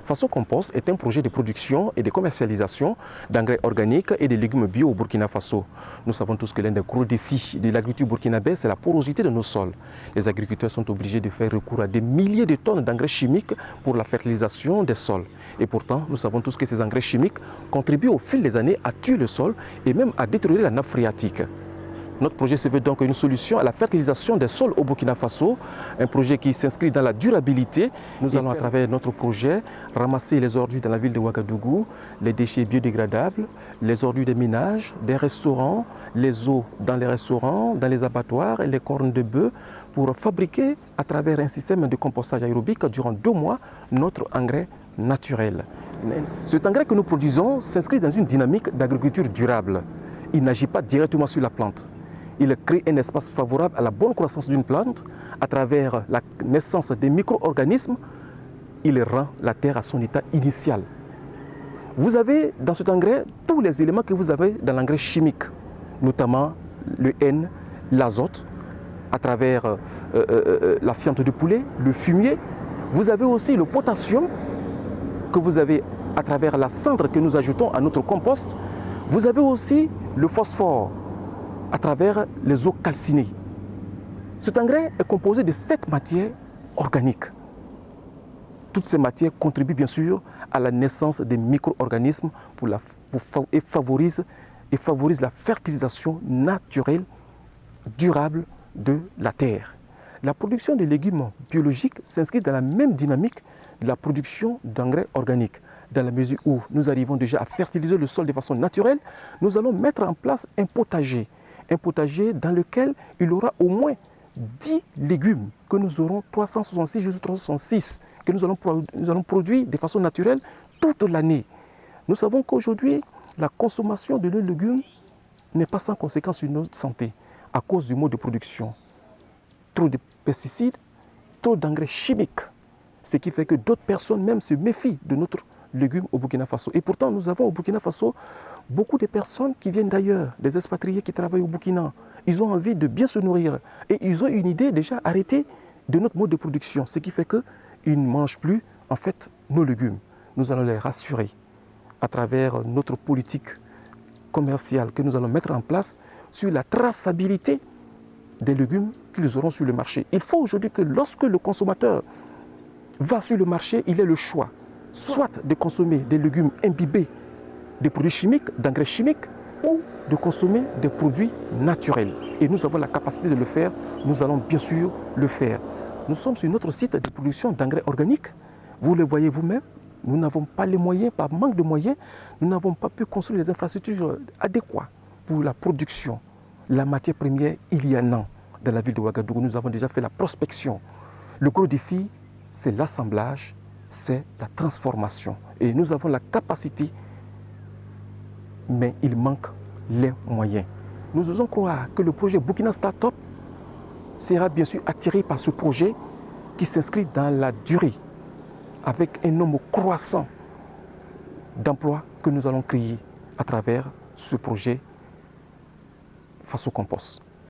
Faso Compost est un projet de production et de commercialisation d'engrais organiques et de légumes bio au Burkina Faso. Nous savons tous que l'un des gros défis de l'agriculture burkinabé, c'est la porosité de nos sols. Les agriculteurs sont obligés de faire recours à des milliers de tonnes d'engrais chimiques pour la fertilisation des sols. Et pourtant, nous savons tous que ces engrais chimiques contribuent au fil des années à tuer le sol et même à détériorer la nappe phréatique. Notre projet se veut donc une solution à la fertilisation des sols au Burkina Faso, un projet qui s'inscrit dans la durabilité. Nous allons à travers notre projet ramasser les ordures dans la ville de Ouagadougou, les déchets biodégradables, les ordures des ménages, des restaurants, les eaux dans les restaurants, dans les abattoirs et les cornes de bœuf pour fabriquer à travers un système de compostage aérobique durant 2 mois notre engrais naturel. Cet engrais que nous produisons s'inscrit dans une dynamique d'agriculture durable. Il n'agit pas directement sur la plante. Il crée un espace favorable à la bonne croissance d'une plante. À travers la naissance des micro-organismes, il rend la terre à son état initial. Vous avez dans cet engrais tous les éléments que vous avez dans l'engrais chimique, notamment le N, l'azote, à travers la fiente de poulet, le fumier. Vous avez aussi le potassium que vous avez à travers la cendre que nous ajoutons à notre compost. Vous avez aussi le phosphore à travers les eaux calcinées. Cet engrais est composé de 7 matières organiques. Toutes ces matières contribuent bien sûr à la naissance des micro-organismes et favorisent la fertilisation naturelle, durable de la terre. La production de légumes biologiques s'inscrit dans la même dynamique de la production d'engrais organiques. Dans la mesure où nous arrivons déjà à fertiliser le sol de façon naturelle, nous allons mettre en place un potager dans lequel il y aura au moins 10 légumes que nous aurons 366 jusqu'à 366 que nous allons produire de façon naturelle toute l'année. Nous savons qu'aujourd'hui, la consommation de nos légumes n'est pas sans conséquence sur notre santé à cause du mode de production. Trop de pesticides, trop d'engrais chimiques, ce qui fait que d'autres personnes même se méfient de notre légumes au Burkina Faso. Et pourtant, nous avons au Burkina Faso beaucoup de personnes qui viennent d'ailleurs, des expatriés qui travaillent au Burkina. Ils ont envie de bien se nourrir et ils ont une idée déjà arrêtée de notre mode de production, ce qui fait qu'ils ne mangent plus en fait nos légumes. Nous allons les rassurer à travers notre politique commerciale que nous allons mettre en place sur la traçabilité des légumes qu'ils auront sur le marché. Il faut aujourd'hui que lorsque le consommateur va sur le marché, il ait le choix soit de consommer des légumes imbibés des produits chimiques, d'engrais chimiques, ou de consommer des produits naturels. Et nous avons la capacité de le faire, nous allons bien sûr le faire. Nous sommes sur notre site de production d'engrais organiques. Vous le voyez vous-même, nous n'avons pas les moyens, par manque de moyens, nous n'avons pas pu construire les infrastructures adéquates pour la production. La matière première, il y a un an, dans la ville de Ouagadougou, nous avons déjà fait la prospection. Le gros défi, c'est l'assemblage, c'est la transformation. Et nous avons la capacité, mais il manque les moyens. Nous osons croire que le projet Burkina Startup sera bien sûr attiré par ce projet qui s'inscrit dans la durée, avec un nombre croissant d'emplois que nous allons créer à travers ce projet Faso Compost.